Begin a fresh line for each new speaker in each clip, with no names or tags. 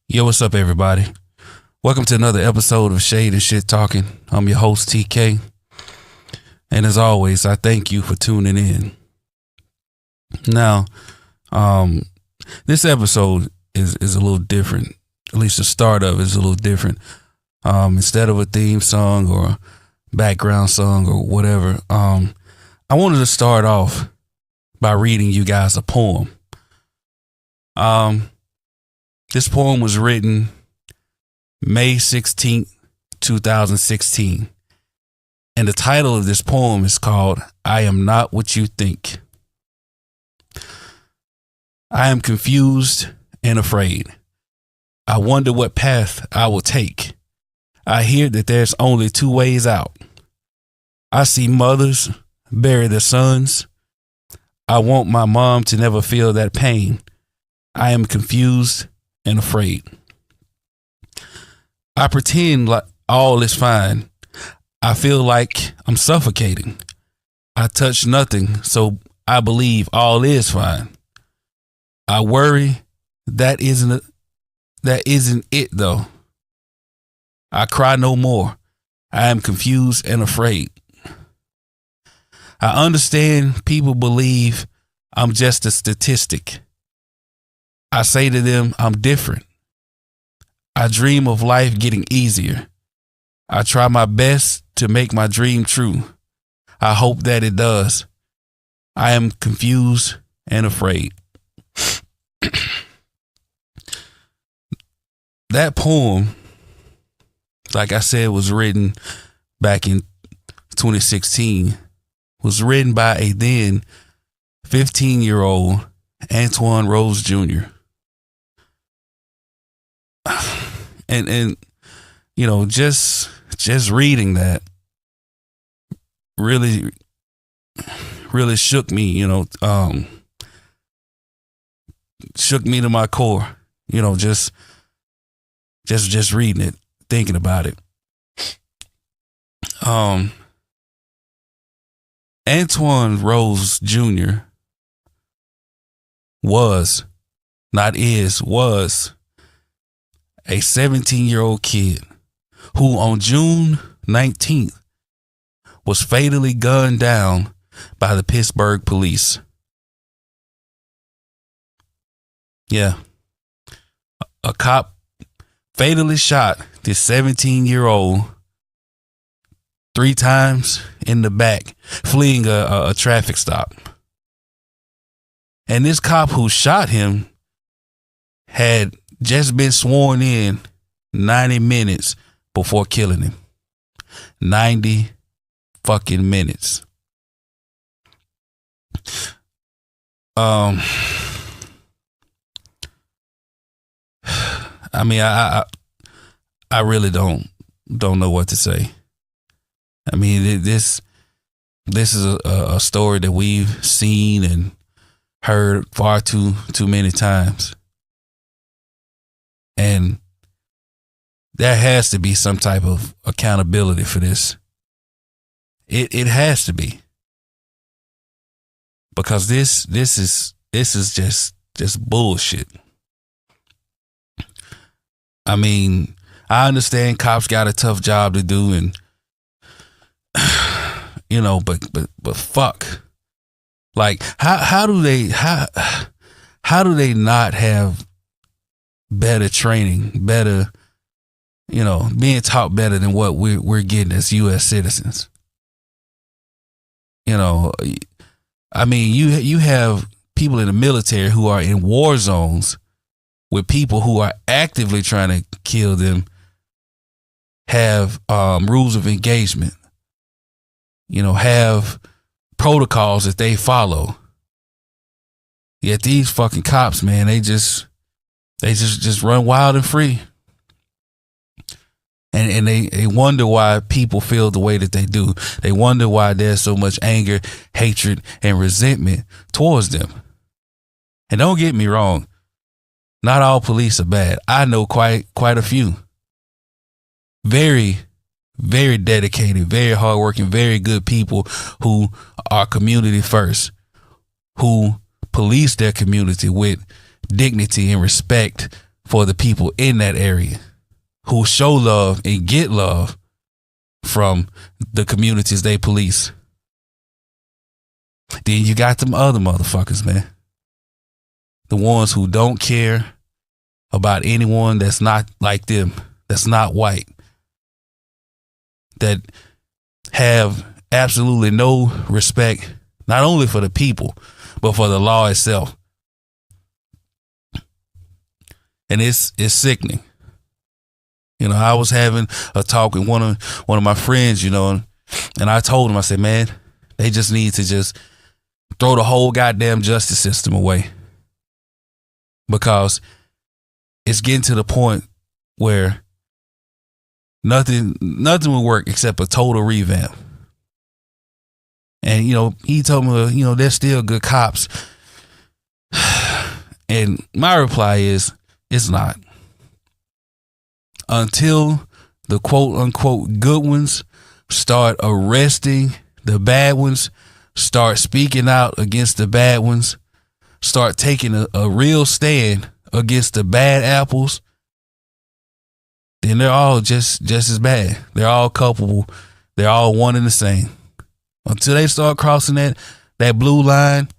Yo, what's up, everybody? Welcome to another episode of Shade and Shit Talking. I'm your host, TK. And as always, I thank you for tuning in. Now, this episode is a little different. At least the start of it is a little different. Instead of a theme song or a background song or whatever, I wanted to start off by reading you guys a poem. This poem was written May 16th, 2016. And the title of this poem is called I Am Not What You Think. I am confused and afraid. I wonder what path I will take. I hear that there's only two ways out. I see mothers bury their sons. I want my mom to never feel that pain. I am confused and afraid. I pretend like all is fine. I feel like I'm suffocating. I touch nothing, so I believe all is fine. I worry that isn't it though. I cry no more. I am confused and afraid. I understand people believe I'm just a statistic. I say to them, I'm different. I dream of life getting easier. I try my best to make my dream true. I hope that it does. I am confused and afraid. That poem, like I said, was written back in 2016, was written by a then 15-year-old Antoine Rose Jr. And you know, just reading that really shook me, shook me to my core, just reading it, thinking about it. Antoine Rose Jr. was a 17-year-old kid who on June 19th was fatally gunned down by the Pittsburgh police. Yeah. A cop fatally shot this 17-year-old 3 times in the back, fleeing a traffic stop. And this cop who shot him had just been sworn in 90 minutes before killing him. 90 fucking minutes. I mean, I really don't know what to say. I mean, this is a story that we've seen and heard far too many times. And there has to be some type of accountability for this. It has to be. Because this is just bullshit. I mean, I understand cops got a tough job to do, and but fuck. Like how do they not have better training, better, being taught better than what we're getting as U.S. citizens? I mean, you have people in the military who are in war zones with people who are actively trying to kill them, have rules of engagement, have protocols that they follow. Yet these fucking cops, man, they just run wild and free. And they wonder why people feel the way that they do. They wonder why there's so much anger, hatred, and resentment towards them. And don't get me wrong, not all police are bad. I know quite a few. Very, very dedicated, very hardworking, very good people who are community first, who police their community with dignity and respect for the people in that area who show love and get love from the communities they police. Then you got them other motherfuckers, man. The ones who don't care about anyone that's not like them, that's not white, that have absolutely no respect, not only for the people, but for the law itself. And it's sickening. You know, I was having a talk with one of my friends, you know, and I told him, I said, man, they just need to just throw the whole goddamn justice system away, because it's getting to the point where nothing will work except a total revamp. And, you know, he told me, you know, they're still good cops. And my reply is, it's not. Until the quote unquote good ones start arresting the bad ones, start speaking out against the bad ones, start taking a real stand against the bad apples, then they're all just as bad. They're all culpable. They're all one and the same. Until they start crossing that blue line,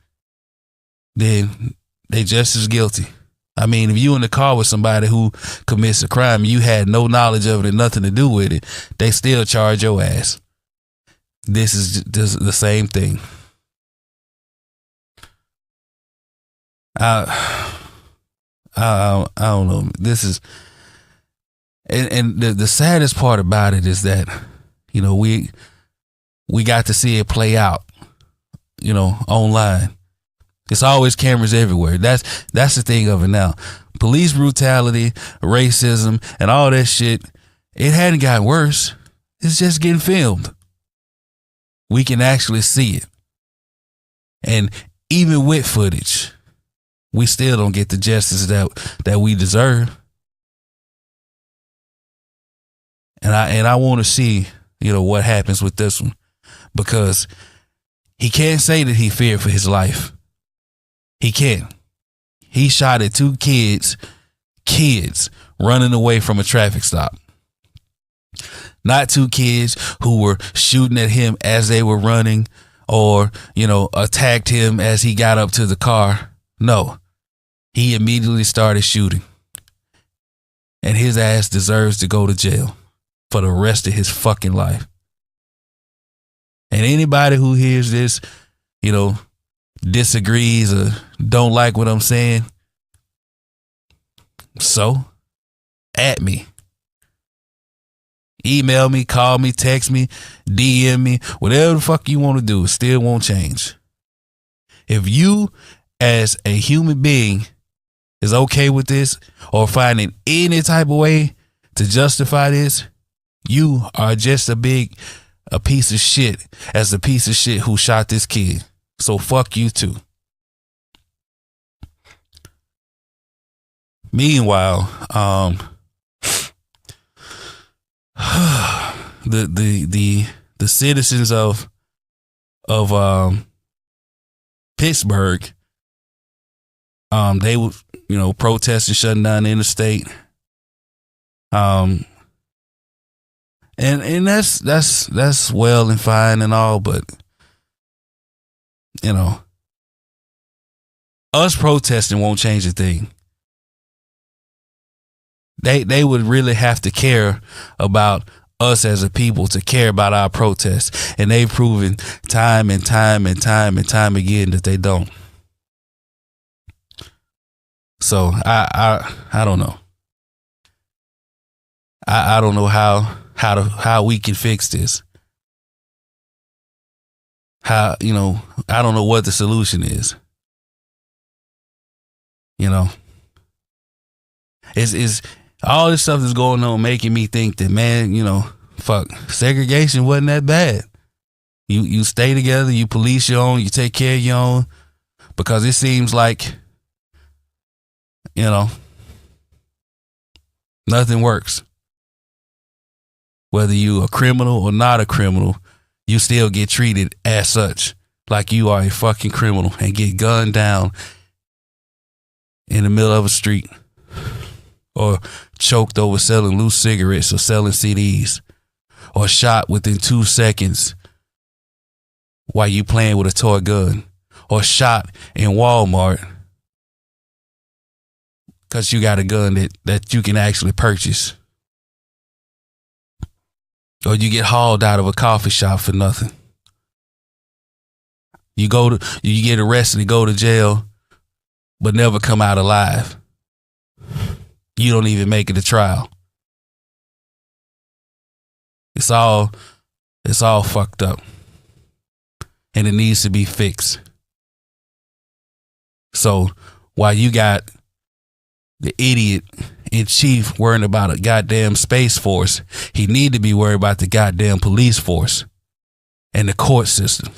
then they just as guilty. I mean, if you in the car with somebody who commits a crime, you had no knowledge of it and nothing to do with it, they still charge your ass. This is just the same thing. I don't know. This is, and the saddest part about it is that, you know, we got to see it play out, you know, online. It's always cameras everywhere. That's the thing of it now. Police brutality, racism, and all that shit, it hadn't gotten worse. It's just getting filmed. We can actually see it. And even with footage, we still don't get the justice that we deserve. And I want to see, you know, what happens with this one, because he can't say that he feared for his life. He can't. He shot at 2 kids running away from a traffic stop. Not 2 kids who were shooting at him as they were running, or, you know, attacked him as he got up to the car. No, he immediately started shooting. And his ass deserves to go to jail for the rest of his fucking life. And anybody who hears this, you know, disagrees or don't like what I'm saying, so at me. Email me, call me, text me, DM me, whatever the fuck you want to do, it still won't change. If you as a human being is okay with this, or finding any type of way to justify this, you are just a piece of shit as the piece of shit who shot this kid. So fuck you too. Meanwhile, the citizens of Pittsburgh, they were, you know, protesting shutting down the interstate. And that's well and fine and all, but, you know, us protesting won't change a thing. They would really have to care about us as a people to care about our protests, and they've proven time and time and time and time again that they don't. So I don't know. I don't know how we can fix this. How, you know, I don't know what the solution is. You know, it's all this stuff that's going on making me think that, man, you know, fuck, segregation wasn't that bad. You stay together, you police your own, you take care of your own, because it seems like, you know, nothing works. Whether you a criminal or not a criminal, you still get treated as such, like you are a fucking criminal, and get gunned down in the middle of a street. or choked over selling loose cigarettes or selling CDs, or shot within 2 seconds while you playing with a toy gun, or shot in Walmart because you got a gun that you can actually purchase, or you get hauled out of a coffee shop for nothing. You get arrested and go to jail, but never come out alive. You don't even make it to trial. It's all fucked up. And it needs to be fixed. So while you got the idiot in chief worrying about a goddamn Space Force, he need to be worried about the goddamn police force and the court system.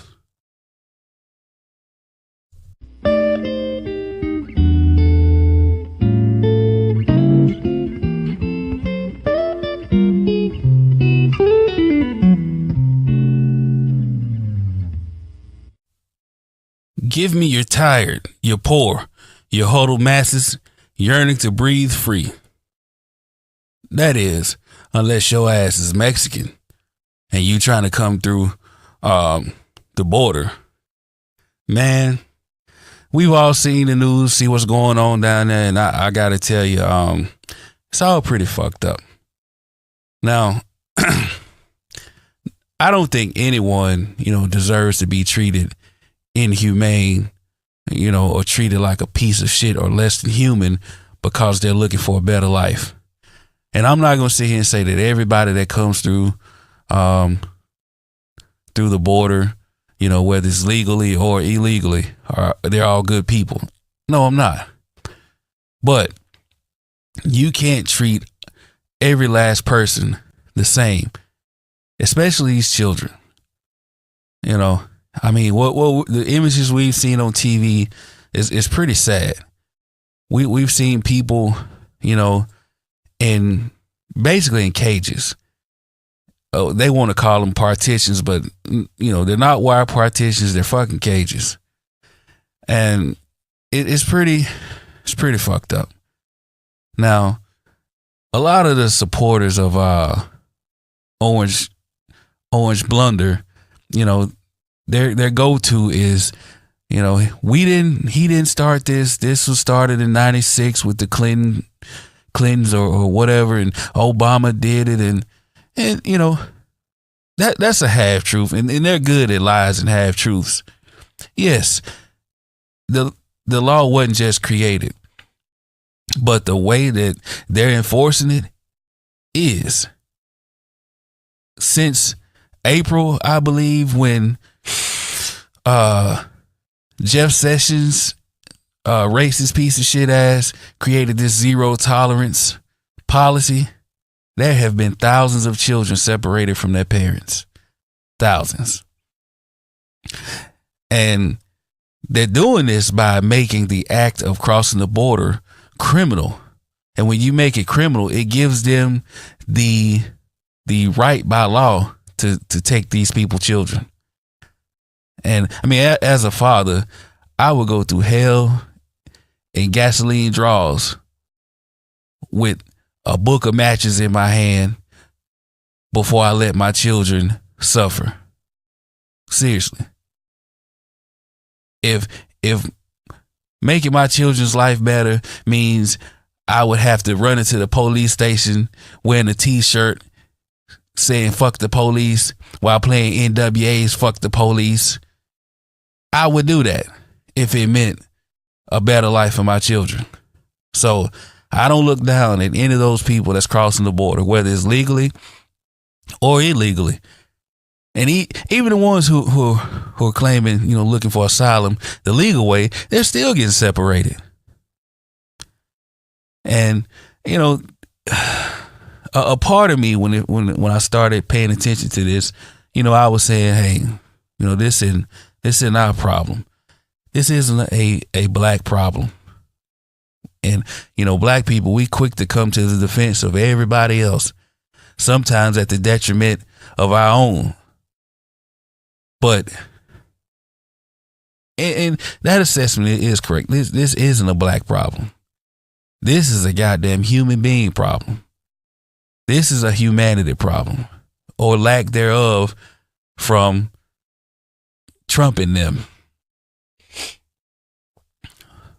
Give me your tired, your poor, your huddled masses yearning to breathe free. That is, unless your ass is Mexican and you trying to come through the border. Man, we've all seen the news, see what's going on down there, and I gotta tell you, it's all pretty fucked up. Now, I don't think anyone, deserves to be treated inhumane, or treated like a piece of shit or less than human because they're looking for a better life. And I'm not gonna sit here and say that everybody that comes through the border, whether it's legally or illegally, they're all good people. No, I'm not. But you can't treat every last person the same, especially these children. I mean, what the images we've seen on TV is pretty sad. We've seen people, basically in cages. Oh, they want to call them partitions, but they're not wire partitions. They're fucking cages, and it's pretty fucked up. Now, a lot of the supporters of Orange Blunder, their go-to is, he didn't start this. This was started in 96 with the Clintons or whatever, and Obama did it, and that's a half truth, and they're good at lies and half truths. Yes, the law wasn't just created, but the way that they're enforcing it is. Since April, I believe, when Jeff Sessions, racist piece of shit ass, created this zero tolerance policy, there have been thousands of children separated from their parents. Thousands. And they're doing this by making the act of crossing the border criminal. And when you make it criminal, it gives them the right by law to take these people's children. And I mean, as a father, I would go through hell and gasoline draws with a book of matches in my hand before I let my children suffer. Seriously. If making my children's life better means I would have to run into the police station wearing a t-shirt saying fuck the police while playing NWA's fuck the police, I would do that if it meant a better life for my children. So I don't look down at any of those people that's crossing the border, whether it's legally or illegally. And even the ones who are claiming, looking for asylum the legal way, they're still getting separated. And, a part of me when I started paying attention to this, I was saying, hey, this isn't our problem. This isn't a black problem. And, black people, we quick to come to the defense of everybody else, sometimes at the detriment of our own. But, and that assessment is correct. This isn't a black problem. This is a goddamn human being problem. This is a humanity problem, or lack thereof, from Trump and them.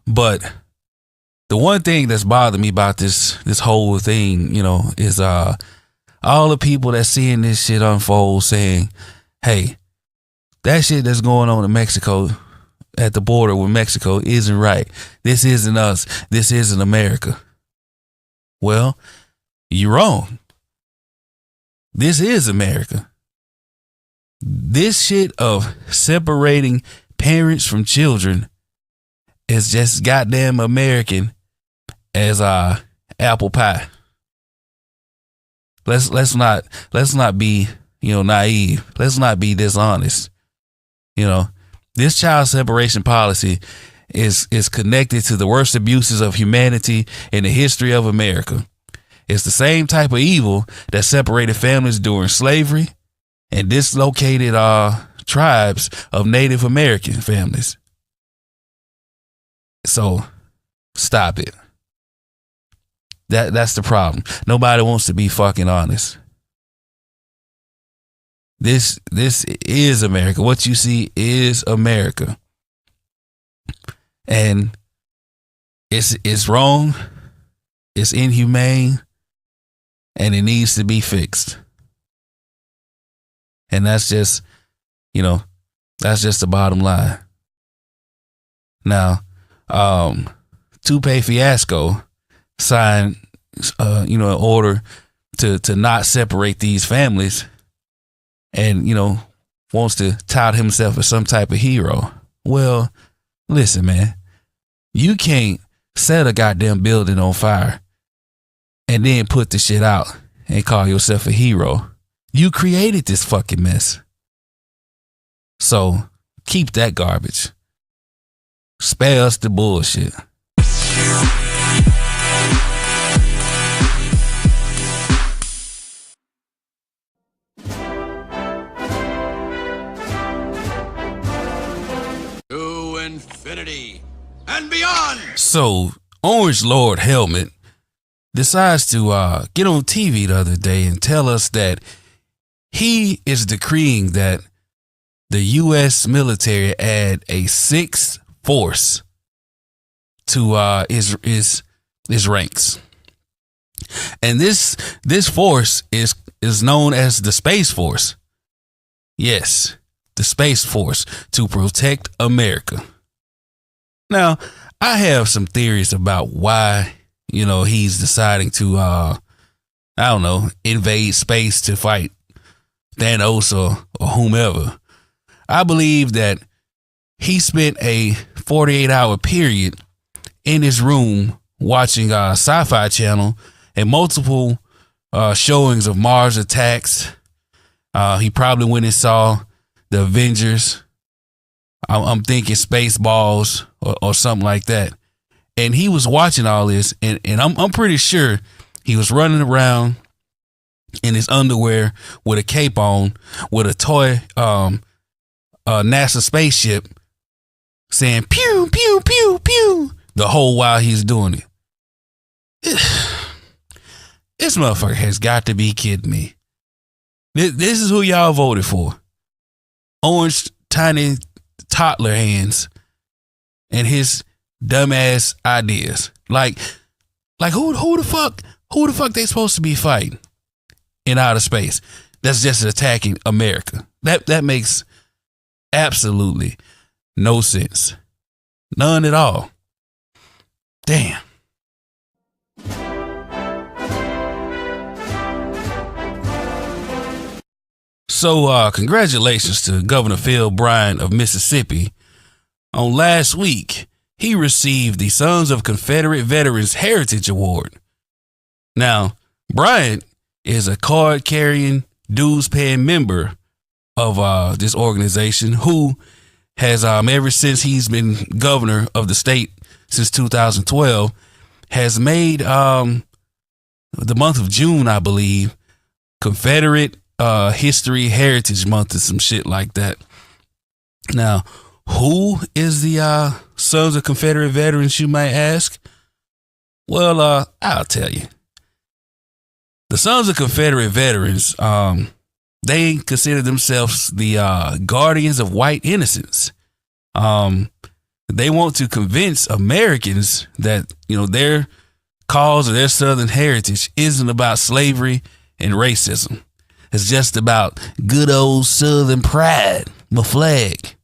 But the one thing that's bothered me about this whole thing, is all the people that seeing this shit unfold saying, hey, that shit that's going on in Mexico, at the border with Mexico, isn't right. This isn't us. This isn't America. Well, you're wrong. This is America. This shit of separating parents from children is just goddamn American as apple pie. Let's not be naive. Let's not be dishonest. This child separation policy is connected to the worst abuses of humanity in the history of America. It's the same type of evil that separated families during slavery and dislocated tribes of Native American families. So stop it. That's the problem. Nobody wants to be fucking honest. This is America. What you see is America. And it's wrong. It's inhumane. And it needs to be fixed. And that's just the bottom line. Now, Tupe Fiasco signed an order to not separate these families, and wants to tout himself as some type of hero. Well, listen, man, you can't set a goddamn building on fire and then put the shit out and call yourself a hero. You created this fucking mess. So keep that garbage. Spare us the bullshit.
To infinity and beyond.
So Orange Lord Helmet decides to get on TV the other day and tell us that he is decreeing that the U.S. military add a sixth force to his ranks, and this force is known as the Space Force. Yes, the Space Force, to protect America. Now, I have some theories about why he's deciding to invade space to fight Thanos or whomever. I believe that he spent a 48-hour period in his room watching Sci-Fi Channel and multiple showings of Mars attacks. He probably went and saw the Avengers. I'm thinking Spaceballs or something like that. And he was watching all this, and I'm pretty sure he was running around in his underwear with a cape on, with a toy NASA spaceship, saying pew pew pew pew the whole while he's doing it. This motherfucker has got to be kidding me. This is who y'all voted for. Orange tiny toddler hands and his dumbass ideas. Like who the fuck they supposed to be fighting in outer space? That's just attacking America. That makes absolutely no sense. None at all. Damn. So congratulations to Governor Phil Bryant of Mississippi. On last week, he received the Sons of Confederate Veterans Heritage Award. Now, Bryant is a card-carrying, dues-paying member of this organization who has, ever since he's been governor of the state since 2012, has made the month of June, I believe, Confederate History Heritage Month or some shit like that. Now, who is the Sons of Confederate Veterans, you might ask? Well, I'll tell you. The Sons of Confederate Veterans, they consider themselves the guardians of white innocence. They want to convince Americans that, their cause or their Southern heritage isn't about slavery and racism. It's just about good old Southern pride, my flag.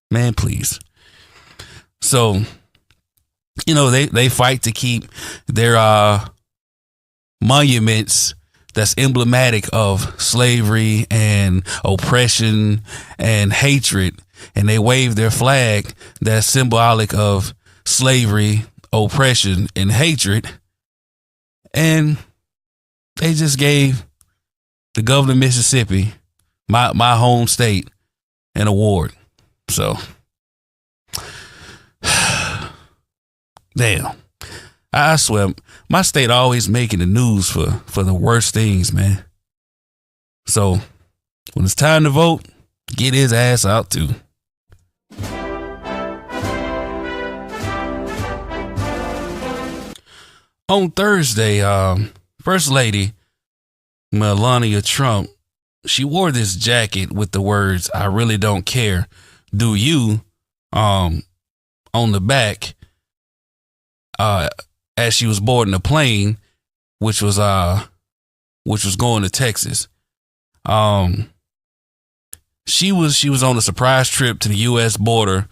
Man, please. So, they fight to keep their monuments that's emblematic of slavery and oppression and hatred, and they wave their flag that's symbolic of slavery, oppression, and hatred. And they just gave the governor of Mississippi, my home state, an award. So, damn. I swear, my state always making the news for the worst things, man. So, when it's time to vote, get his ass out too. On Thursday, First Lady Melania Trump, she wore this jacket with the words, "I really don't care, do you?" on the back, as she was boarding a plane, which was going to Texas. She was on a surprise trip to the U.S. border,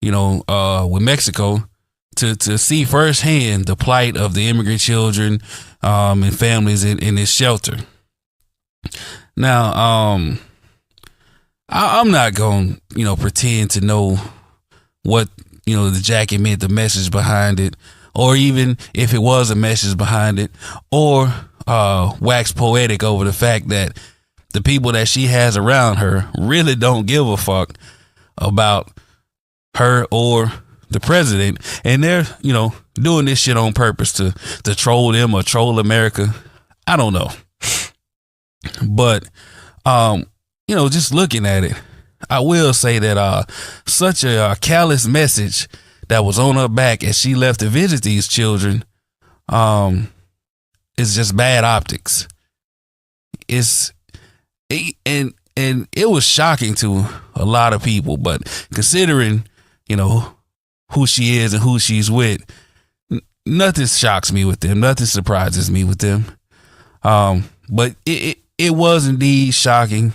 with Mexico, to see firsthand the plight of the immigrant children and families in this shelter. Now, I'm not going to pretend to know what the jacket meant, the message behind it, or even if it was a message behind it, or wax poetic over the fact that the people that she has around her really don't give a fuck about her or the president, and they're doing this shit on purpose to troll them or troll America. I don't know, but just looking at it, I will say that such a callous message that was on her back as she left to visit these children is just bad optics. And it was shocking to a lot of people, but considering who she is and who she's with, nothing shocks me with them, nothing surprises me with them. But it was indeed shocking.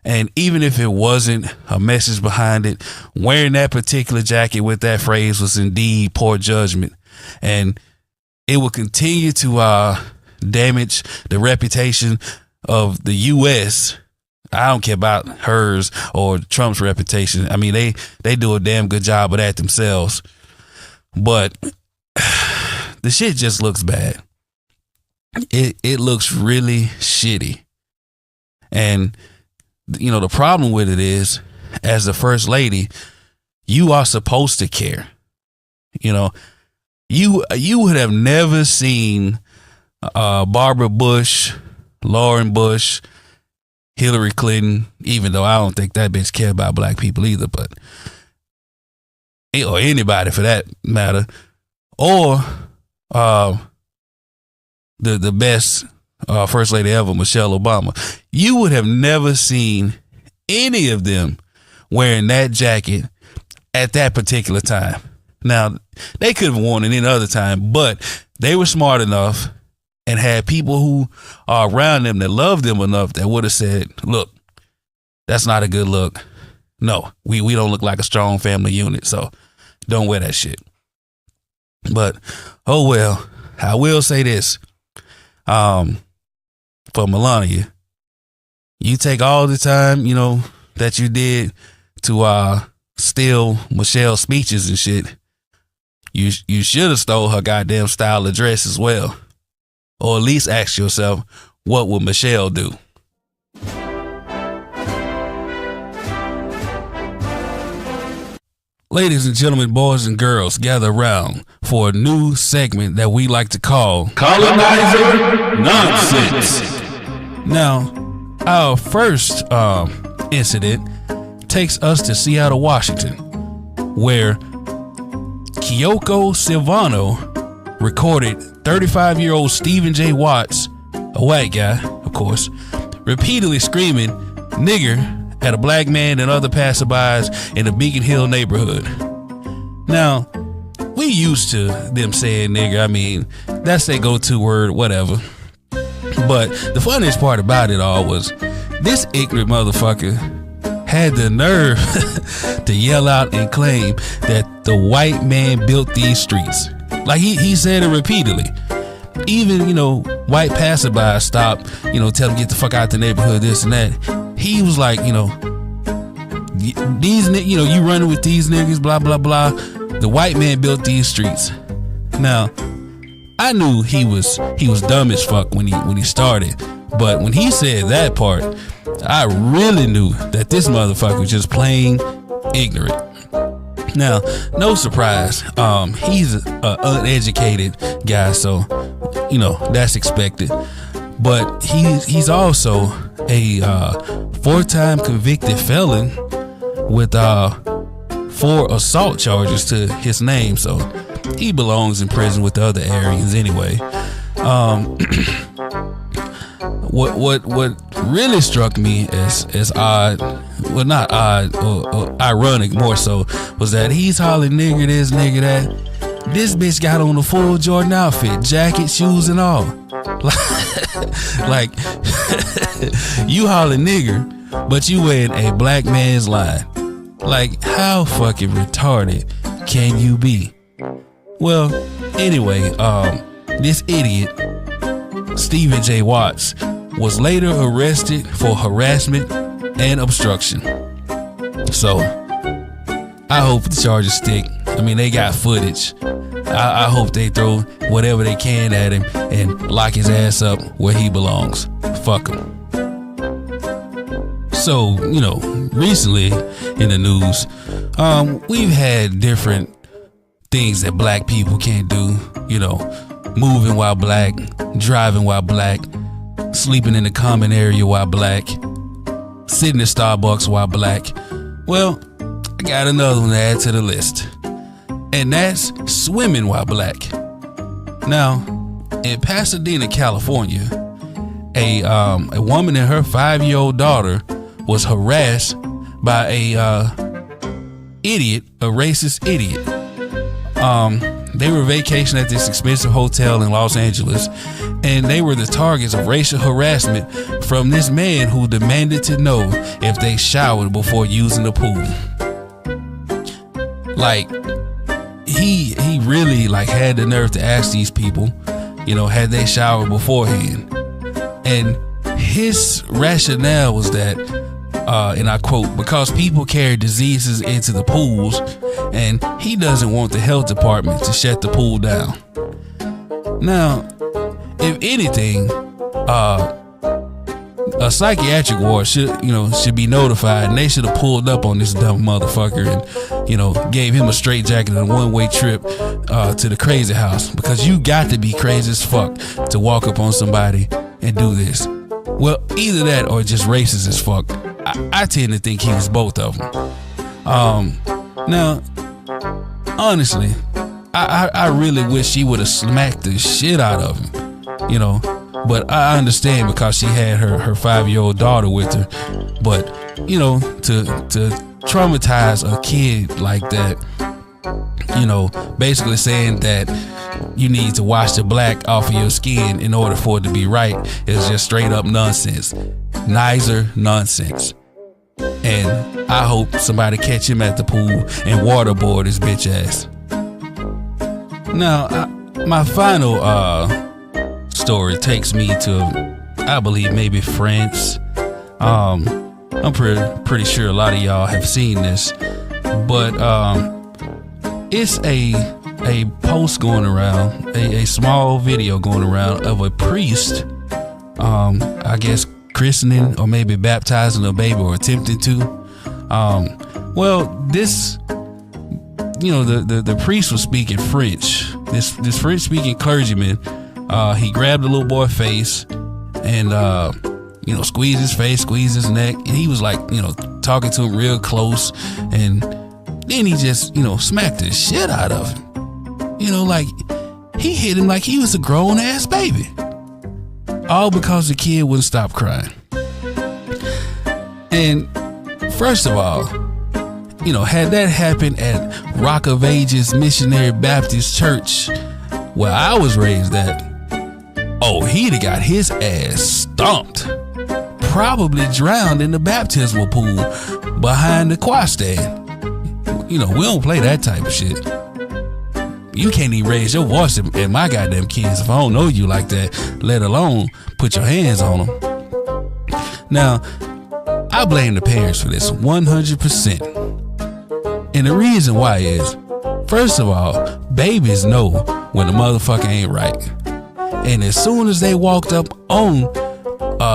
And even if it wasn't a message behind it, wearing that particular jacket with that phrase was indeed poor judgment. And it will continue to damage the reputation of the U.S. I don't care about hers or Trump's reputation. I mean, they do a damn good job of that themselves. But the shit just looks bad. It looks really shitty. And the problem with it is, as the first lady, you are supposed to care. You would have never seen Barbara Bush, Lauren Bush, Hillary Clinton, even though I don't think that bitch care about black people either, but or anybody for that matter, or the best first lady ever, Michelle Obama. You would have never seen any of them wearing that jacket at that particular time. Now, they could have worn it any other time, but they were smart enough and had people who are around them that love them enough that would have said, look, that's not a good look. No, we don't look like a strong family unit, so don't wear that shit. But, oh well, I will say this. For Melania, you take all the time, that you did to steal Michelle's speeches and shit. You should have stole her goddamn style of dress as well. Or at least ask yourself, what would Michelle do? Ladies and gentlemen, boys and girls, gather around for a new segment that we like to call Nizer Nonsense. Now, our first incident takes us to Seattle, Washington, where Kyoko Silvano recorded 35-year-old Stephen J. Watts, a white guy, of course, repeatedly screaming nigger at a black man and other passerbys in the Beacon Hill neighborhood. Now, we used to them saying nigger. I mean, that's their go-to word, whatever. But the funniest part about it all was this ignorant motherfucker had the nerve to yell out and claim that the white man built these streets. Like he said it repeatedly. Even, white passerbys stopped, tell him get the fuck out the neighborhood, this and that. He was like, these, you running with these niggas, blah, blah, blah. The white man built these streets. Now, I knew he was dumb as fuck when he started. But when he said that part, I really knew that this motherfucker was just plain ignorant. Now, no surprise, he's an uneducated guy, so that's expected. But he's also a 4-time convicted felon with 4 assault charges to his name, so he belongs in prison with the other Aryans anyway. What really struck me as odd, well, not odd, or ironic more so, was that he's hollering nigger this, nigger that. This bitch got on the full Jordan outfit, jacket, shoes, and all. Like you hollering nigger, but you wearing a black man's line. Like, how fucking retarded can you be? Well, anyway, this idiot, Stephen J. Watts, was later arrested for harassment and obstruction. So, I hope the charges stick. I mean, they got footage. I hope they throw whatever they can at him and lock his ass up where he belongs. Fuck him. So, recently in the news, we've had different things that black people can't do. Moving while black, driving while black, sleeping in the common area while black, sitting at Starbucks while black. Well, I got another one to add to the list, and that's swimming while black. Now, in Pasadena, California, a woman and her 5-year-old daughter was harassed by a racist idiot. They were vacationing at this expensive hotel in Los Angeles, and they were the targets of racial harassment from this man who demanded to know if they showered before using the pool. Like, he really had the nerve to ask these people, had they showered beforehand. And his rationale was that, and I quote, because people carry diseases into the pools, and he doesn't want the health department to shut the pool down. Now, if anything, a psychiatric ward should be notified, and they should have pulled up on this dumb motherfucker and, gave him a straitjacket and a one-way trip to the crazy house, because you got to be crazy as fuck to walk up on somebody and do this. Well, either that or just racist as fuck. I tend to think he was both of them. Now, honestly, I really wish she would have smacked the shit out of him, but I understand because she had her 5-year-old daughter with her. But, to traumatize a kid like that, basically saying that you need to wash the black off of your skin in order for it to be right is just straight up nonsense. Nizer Nonsense. And I hope somebody catch him at the pool and waterboard his bitch ass. Now, my final story takes me to, I believe, maybe France. I'm pretty sure a lot of y'all have seen this, but it's a post going around, a small video going around of a priest, I guess christening or maybe baptizing a baby or attempting to. Well, this, the priest was speaking French. This French speaking clergyman, he grabbed the little boy's face and squeezed his face, squeezed his neck, and he was talking to him real close, and then he just smacked the shit out of him. he hit him like he was a grown ass baby. All because the kid wouldn't stop crying. And first of all, had that happened at Rock of Ages Missionary Baptist Church, where I was raised at, oh, he'd have got his ass stomped. Probably drowned in the baptismal pool behind the choir stand. We don't play that type of shit. You can't even raise your voice at my goddamn kids if I don't know you like that, let alone put your hands on them. Now, I blame the parents for this 100%. And the reason why is, first of all, babies know when the motherfucker ain't right. And as soon as they walked up on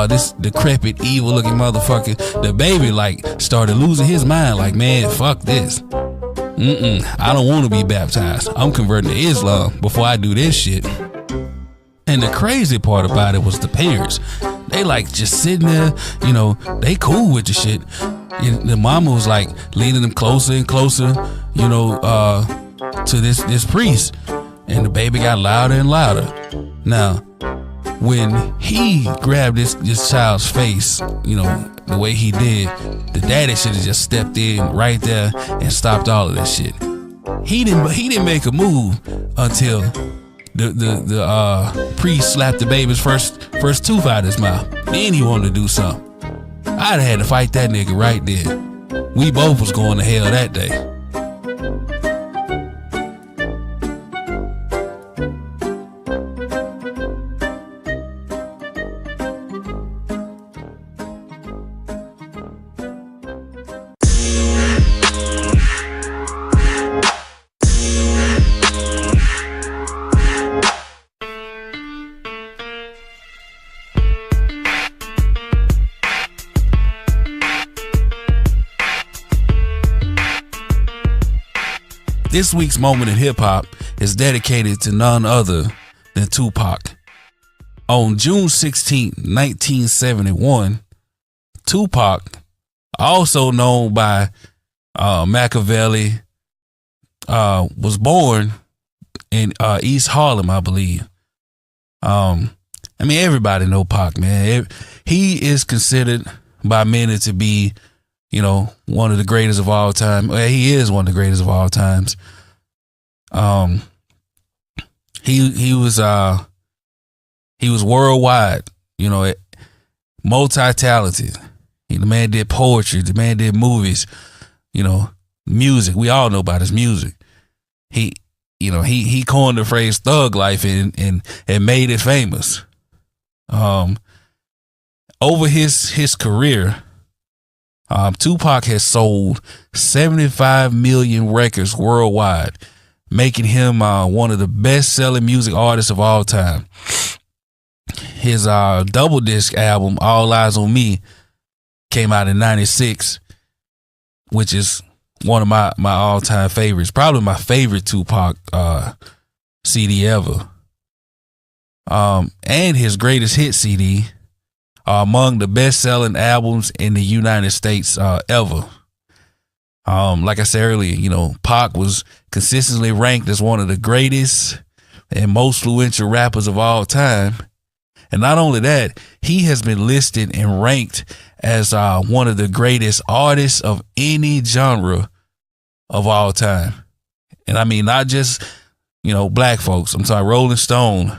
this decrepit, evil looking motherfucker, the baby started losing his mind, like, man, fuck this. I don't want to be baptized. I'm converting to Islam before I do this shit. And the crazy part about it was the parents. They just sitting there, they cool with the shit. And the mama was leading them closer and closer, to this priest. And the baby got louder and louder. Now, when he grabbed this child's face, the way he did, the daddy should have just stepped in right there and stopped all of this shit. He didn't make a move until the priest slapped the baby's first tooth out of his mouth. Then he wanted to do something. I'd have had to fight that nigga right there. We both was going to hell that day. This week's moment in hip hop is dedicated to none other than Tupac. On June 16, 1971, Tupac, also known by Machiavelli, was born in East Harlem, I believe. Everybody know Pac, man. He is considered by many to be, one of the greatest of all time. Well, he is one of the greatest of all times. He was worldwide, multi-talented. The man did poetry. The man did movies. Music. We all know about his music. He coined the phrase "thug life" and made it famous. Over his career, Tupac has sold 75 million records worldwide, making him one of the best-selling music artists of all time. His double disc album, All Eyes on Me, came out in '96, which is one of my all-time favorites. Probably my favorite Tupac CD ever. And his greatest hit CD are among the best-selling albums in the United States ever. Like I said earlier, Pac was consistently ranked as one of the greatest and most influential rappers of all time. And not only that, he has been listed and ranked as one of the greatest artists of any genre of all time. And I mean, not just, black folks. I'm sorry, Rolling Stone,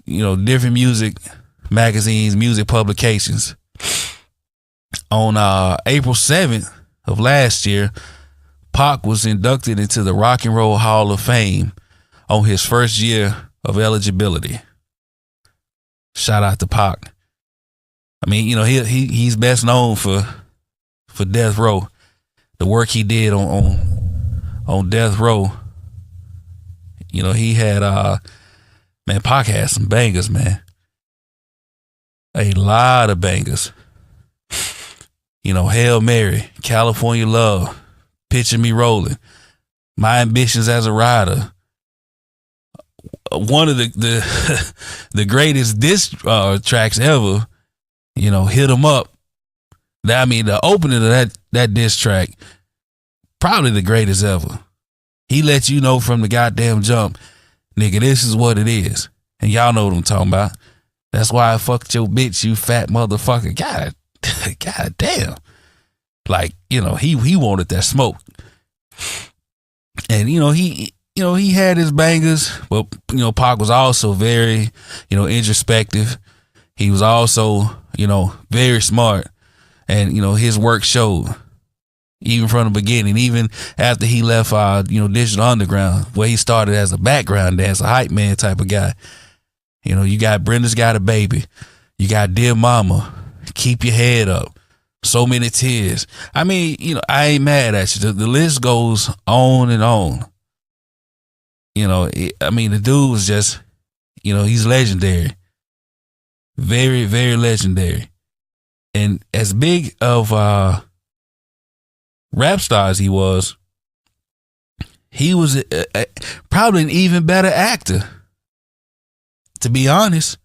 different music magazines, music publications. On April 7th of last year, Pac was inducted into the Rock and Roll Hall of Fame on his first year of eligibility. Shout out to Pac. I mean, he's best known for Death Row, the work he did on Death Row. He had Pac had some bangers, man. A lot of bangers. Hail Mary, California Love, Picture Me Rolling, My Ambitions as a Rider. One of the greatest diss tracks ever, Hit 'Em Up. The opening of that diss track, probably the greatest ever. He let you know from the goddamn jump, nigga, this is what it is. And y'all know what I'm talking about. That's why I fucked your bitch, you fat motherfucker. God damn. Like, he wanted that smoke. And, he had his bangers, but, Pac was also very, introspective. He was also, very smart. And, his work showed. Even from the beginning, even after he left, Digital Underground, where he started as a background dancer, a hype man type of guy. You got Brenda's Got a Baby. You got Dear Mama, Keep Your Head Up, So Many Tears. I mean, I ain't mad at you. The list goes on and on. The dude was just, he's legendary. Very, very legendary. And as big of rap star as he was probably an even better actor, to be honest.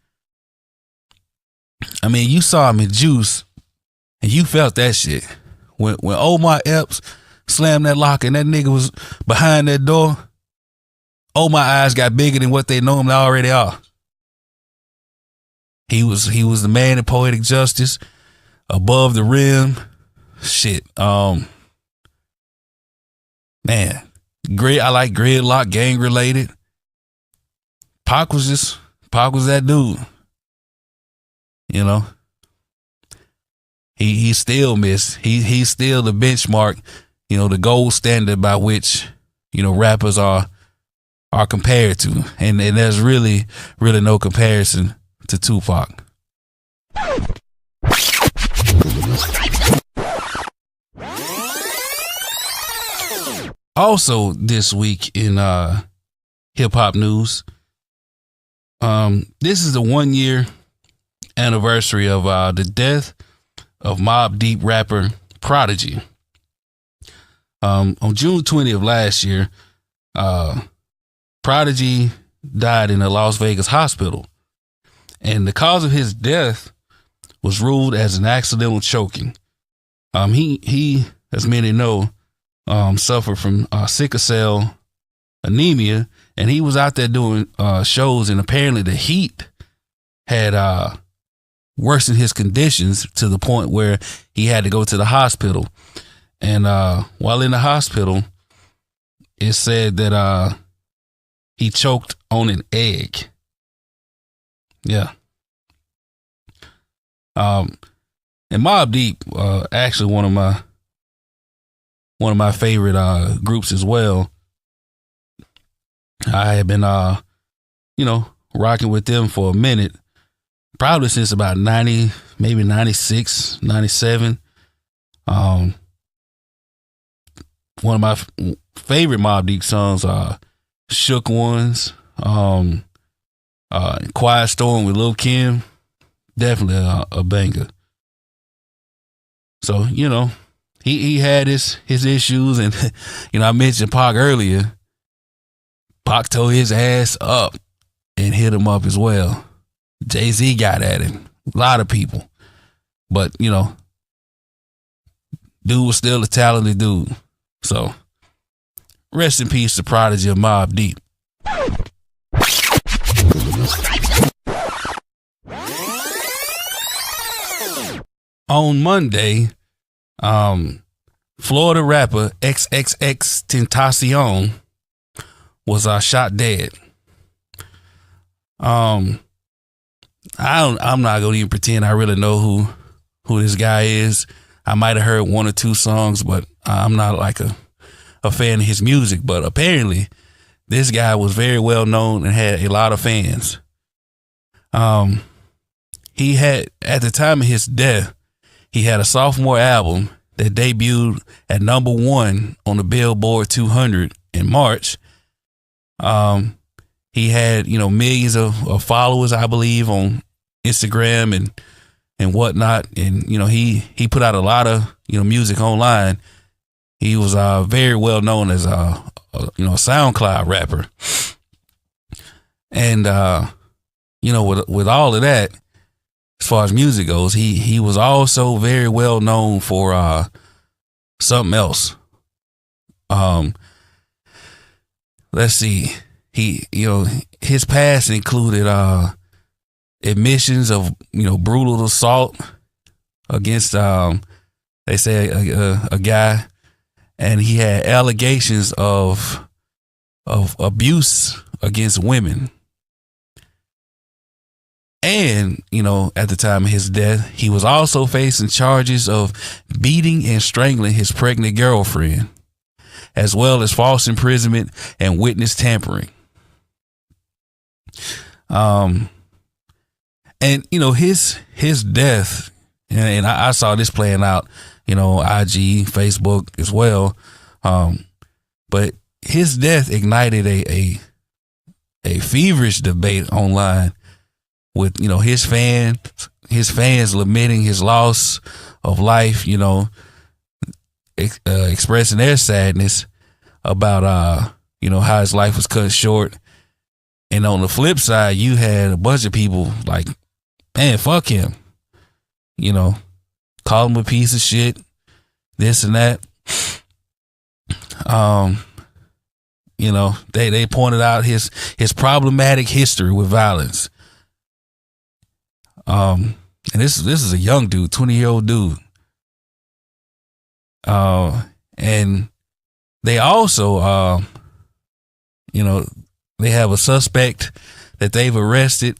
I mean, you saw him in Juice and you felt that shit. When Omar Epps slammed that lock and that nigga was behind that door, my eyes got bigger than what they normally already are. He was the man in Poetic Justice, Above the Rim. Shit. Man, I like Gridlock, Gang Related. Pac was that dude. He still missed. He's still the benchmark, the gold standard by which, rappers are compared to. And there's really, really no comparison to Tupac. Also this week in hip hop news, this is the 1 year anniversary of the death of Mobb Deep rapper Prodigy. On June 20th of last year, Prodigy died in a Las Vegas hospital, and the cause of his death was ruled as an accidental choking. He, as many know, suffered from sickle cell anemia, and he was out there doing shows, and apparently the heat had worsened his conditions to the point where he had to go to the hospital. And while in the hospital, it said that he choked on an egg. Yeah. And Mobb Deep, actually one of my favorite groups as well. I have been rocking with them for a minute, probably since about 90, maybe 96, 97. One of my favorite Mobb Deep songs are Shook Ones, Quiet Storm with Lil' Kim. Definitely a banger. So, he had his issues, and I mentioned Pac earlier. Pac tore his ass up and hit him up as well. Jay-Z got at him. A lot of people. But, dude was still a talented dude. So, rest in peace to Prodigy of Mobb Deep. On Monday, Florida rapper XXXTentacion was shot dead. I'm not gonna even pretend I really know who this guy is. I might have heard one or two songs, but I'm not like a fan of his music. But apparently, this guy was very well known and had a lot of fans. He had, at the time of his death, he had a sophomore album that debuted at #1 on the Billboard 200 in March. He had, millions of followers, I believe, on Instagram and whatnot. And, he put out a lot of, music online. He was very well known as a SoundCloud rapper. And, with all of that, as far as music goes, he was also very well known for something else. let's see. His past included admissions of brutal assault against they say a guy, and he had allegations of abuse against women. And, at the time of his death, he was also facing charges of beating and strangling his pregnant girlfriend, as well as false imprisonment and witness tampering. And his death, and I saw this playing out, IG, Facebook as well. But his death ignited a feverish debate online with his fans lamenting his loss of life, expressing their sadness about how his life was cut short. And on the flip side, you had a bunch of people like, man, fuck him, call him a piece of shit, this and that. They pointed out his problematic history with violence. And this is a young dude, 20-year-old dude. And they also, they have a suspect that they've arrested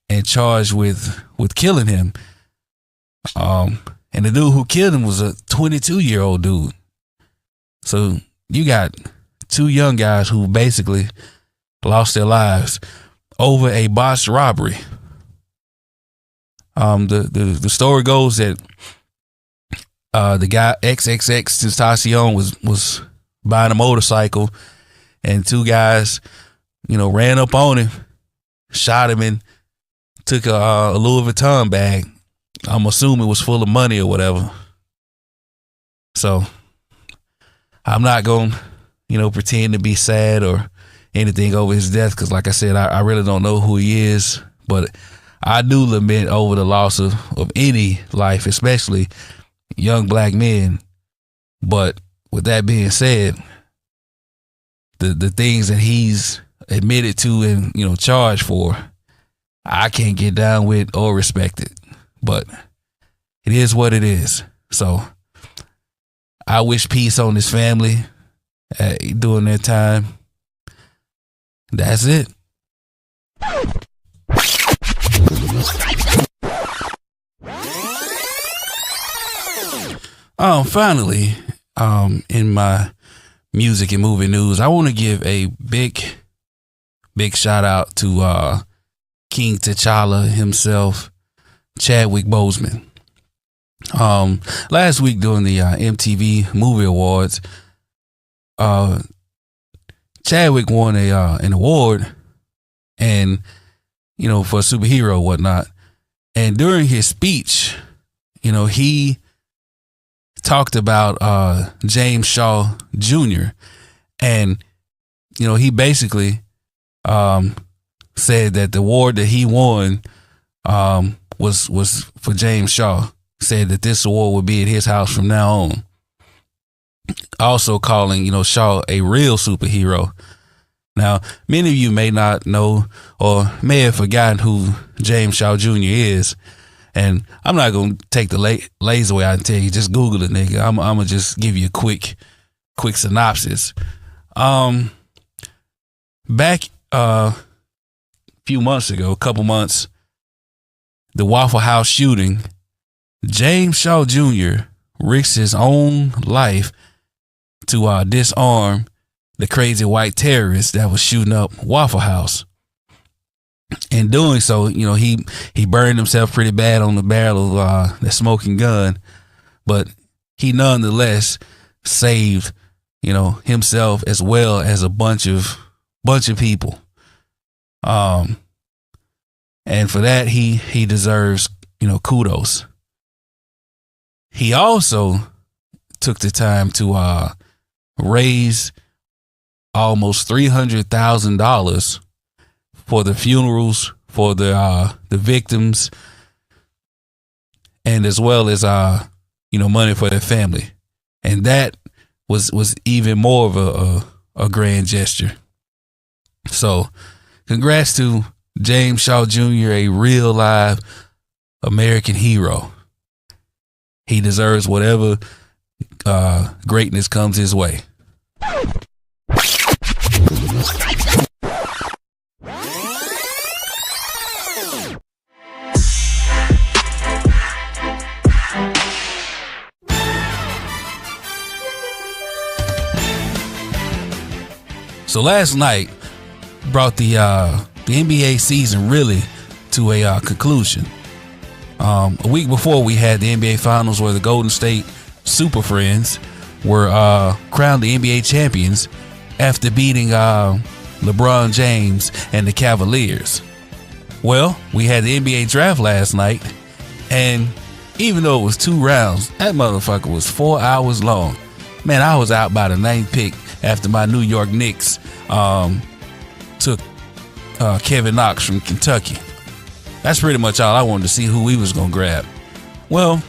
and charged with killing him. And the dude who killed him was a 22-year-old dude. So you got two young guys who basically lost their lives over a botched robbery. The story goes that the guy XXX Tentacion was buying a motorcycle, and two guys, ran up on him, shot him, and took a Louis Vuitton bag. I'm assuming it was full of money or whatever. So I'm not going to pretend to be sad or anything over his death, because like I said, I really don't know who he is, but I do lament over the loss of any life, especially young black men. But with that being said, the things that he's admitted to and charged for, I can't get down with or respect it. But it is what it is. So I wish peace on his family during that time. That's it. Finally, in my music and movie news, I want to give a big shout out to King T'Challa himself, Chadwick Boseman. Last week during the MTV Movie Awards, Chadwick won an award, and for a superhero and whatnot. And during his speech, he talked about James Shaw Jr. And he basically said that the award that he won was for James Shaw. Said that this award would be at his house from now on. Also calling Shaw a real superhero. Now, many of you may not know or may have forgotten who James Shaw Jr. is. And I'm not going to take the lazy way out and tell you, just Google it, nigga. I'm going to just give you a quick synopsis. Back a few months ago, a couple months, the Waffle House shooting, James Shaw Jr. risked his own life to disarm the crazy white terrorist that was shooting up Waffle House. In doing so, he burned himself pretty bad on the barrel of the smoking gun, but he nonetheless saved, himself as well as a bunch of people. And for that, he deserves, kudos. He also took the time to raise almost $300,000 for the funerals for the victims, and as well as money for their family. And that was even more of a grand gesture. So congrats to James Shaw Jr., a real live American hero. He deserves whatever greatness comes his way. So last night brought the NBA season really to a conclusion. A week before, we had the NBA Finals where the Golden State Super Friends were crowned the NBA champions after beating LeBron James and the Cavaliers. Well, we had the NBA draft last night, and even though it was 2 rounds, that motherfucker was 4 hours long. Man, I was out by the 9th pick after my New York Knicks took Kevin Knox from Kentucky. That's pretty much all I wanted to see who we was gonna grab. Well,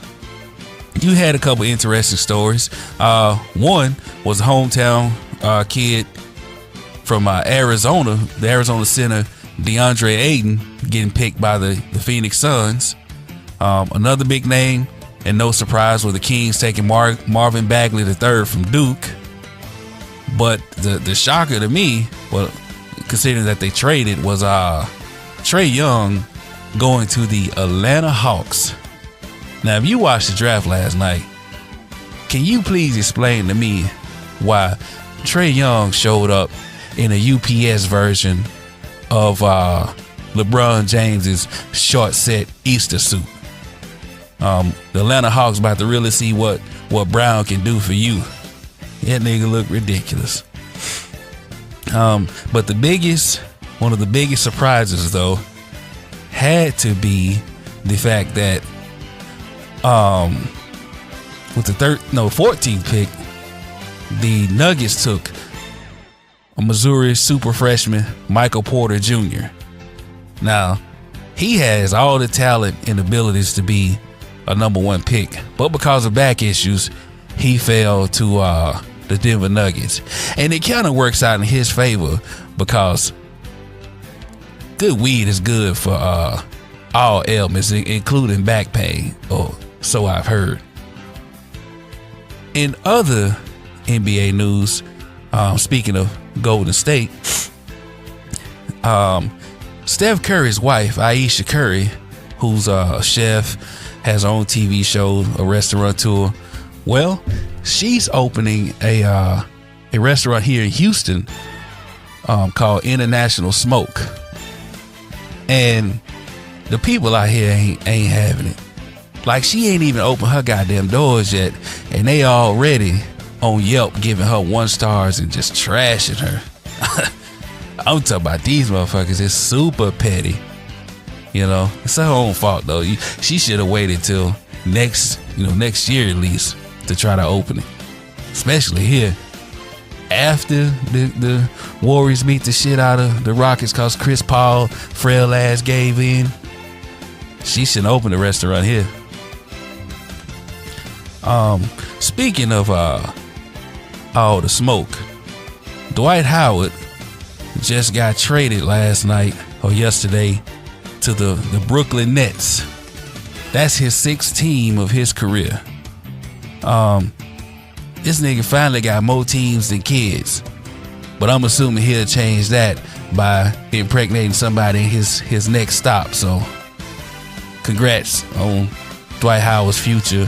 you had a couple interesting stories. One was a hometown kid from Arizona, the Arizona center, DeAndre Ayton, getting picked by the Phoenix Suns. Another big name, and no surprise, were the Kings taking Marvin Bagley III from Duke. But the shocker to me, well, considering that they traded, was Trae Young going to the Atlanta Hawks. Now, if you watched the draft last night, can you please explain to me why Trae Young showed up in a UPS version of LeBron James's short set Easter suit? The Atlanta Hawks about to really see what Brown can do for you. That nigga look ridiculous. But one of the biggest surprises though had to be the fact that with the 14th pick, the Nuggets took a Missouri super freshman, Michael Porter Jr. Now, he has all the talent and abilities to be a number 1 pick, but because of back issues, he fell to the Denver Nuggets. And it kind of works out in his favor because good weed is good for all ailments, including back pain, or so I've heard. In other NBA news, speaking of Golden State, Steph Curry's wife, Ayesha Curry, who's a chef, has her own TV show, a restaurateur. Well, she's opening a restaurant here in Houston called International Smoke, and the people out here ain't having it. Like, she ain't even opened her goddamn doors yet, and they already on Yelp giving her 1 stars and just trashing her. I'm talking about these motherfuckers. It's super petty. You know, it's her own fault though. She should have waited till next year at least to try to open it. Especially here, after the Warriors beat the shit out of the Rockets cause Chris Paul frail ass gave in. She shouldn't open the restaurant here. Speaking of all the smoke, Dwight Howard just got traded last night or yesterday to the Brooklyn Nets. That's his 6th team of his career. This nigga finally got more teams than kids, but I'm assuming he'll change that by impregnating somebody in his next stop. So congrats on Dwight Howard's future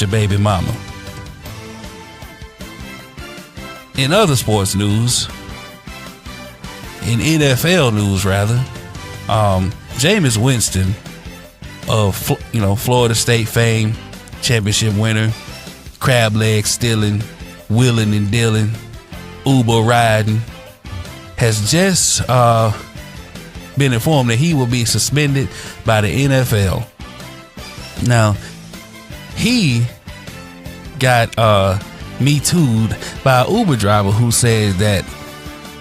baby mama. In other sports news, in NFL news rather, Jameis Winston of Florida State fame, championship winner, crab leg stealing, wheeling and dealing, Uber riding, has just been informed that he will be suspended by the NFL. Now, he got Me Too'd by an Uber driver who said that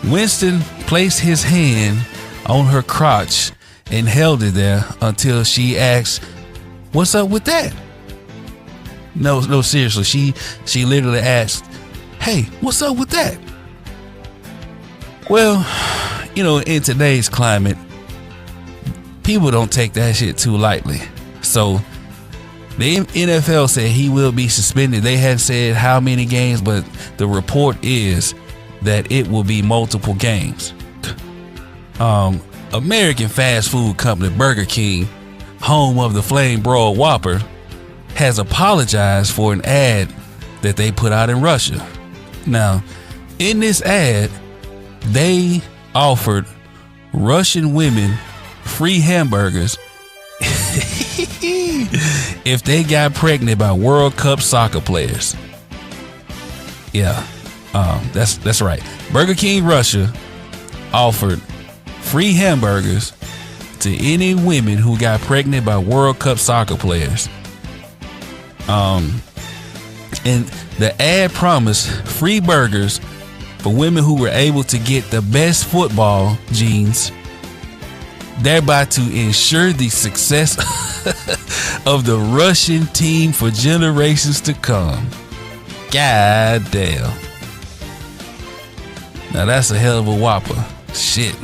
Winston placed his hand on her crotch and held it there until she asked, "What's up with that?" No, seriously. She literally asked, "Hey, what's up with that?" Well, in today's climate, people don't take that shit too lightly. So the NFL said he will be suspended. They hadn't said how many games, but the report is that it will be multiple games. American fast food company Burger King, home of the Flame Broiled Whopper, has apologized for an ad that they put out in Russia. Now, in this ad, they offered Russian women free hamburgers if they got pregnant by World Cup soccer players. Yeah, that's right. Burger King Russia offered free hamburgers to any women who got pregnant by World Cup soccer players. And the ad promised free burgers for women who were able to get the best football genes, thereby to ensure the success of the Russian team for generations to come. God damn. Now that's a hell of a whopper. Shit.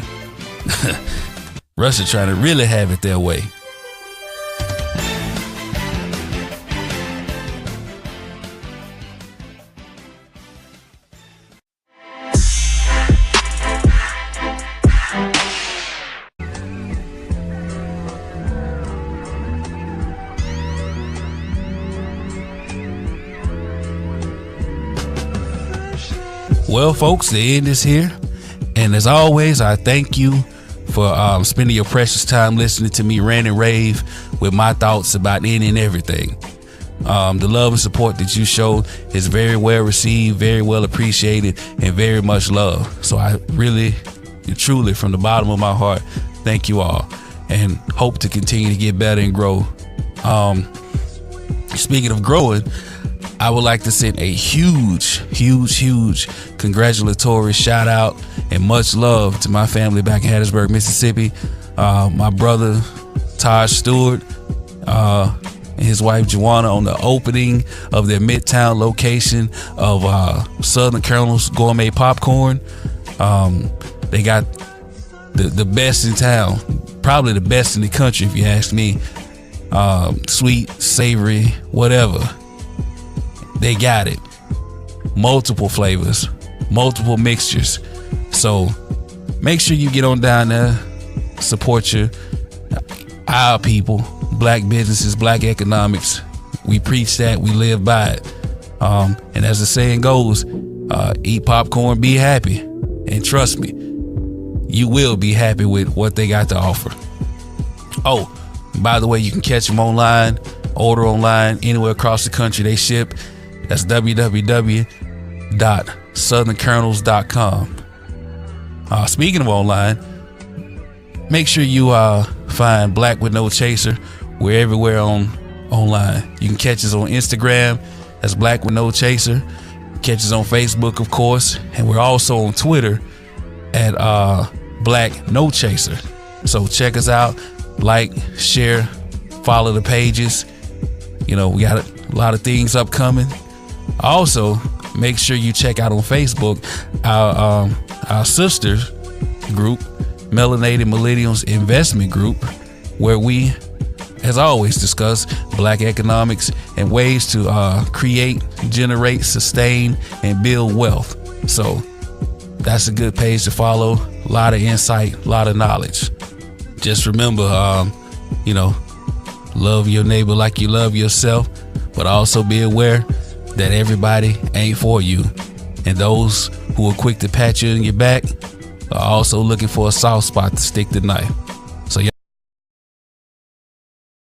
Russia trying to really have it their way. Well, folks, the end is here. And as always, I thank you for spending your precious time listening to me rant and rave with my thoughts about any and everything. The love and support that you showed is very well received, very well appreciated, and very much loved. So I really, truly, from the bottom of my heart, thank you all, and hope to continue to get better and grow. Speaking of growing, I would like to send a huge congratulatory shout out and much love to my family back in Hattiesburg, Mississippi. My brother Taj Stewart and his wife Joanna on the opening of their Midtown location of Southern Colonel's Gourmet Popcorn. They got the best in town, probably the best in the country if you ask me. Sweet, savory, whatever. They got it. Multiple flavors, multiple mixtures. So make sure you get on down there, support our people, black businesses, black economics. We preach that, we live by it. And as the saying goes, eat popcorn, be happy. And trust me, you will be happy with what they got to offer. Oh, by the way, you can catch them online, order online, anywhere across the country they ship. That's www.southerncolonels.com. Speaking of online, make sure you find Black with No Chaser. We're everywhere online. You can catch us on Instagram. That's Black with No Chaser. Catch us on Facebook, of course. And we're also on Twitter at Black No Chaser. So check us out. Like, share, follow the pages. We got a lot of things upcoming. Also, make sure you check out on Facebook our sister group, Melanated Millennials Investment Group, where we, as always, discuss black economics and ways to create, generate, sustain, and build wealth. So that's a good page to follow. A lot of insight, a lot of knowledge. Just remember, love your neighbor like you love yourself, but also be aware that everybody ain't for you. And those who are quick to pat you in your back are also looking for a soft spot to stick the knife.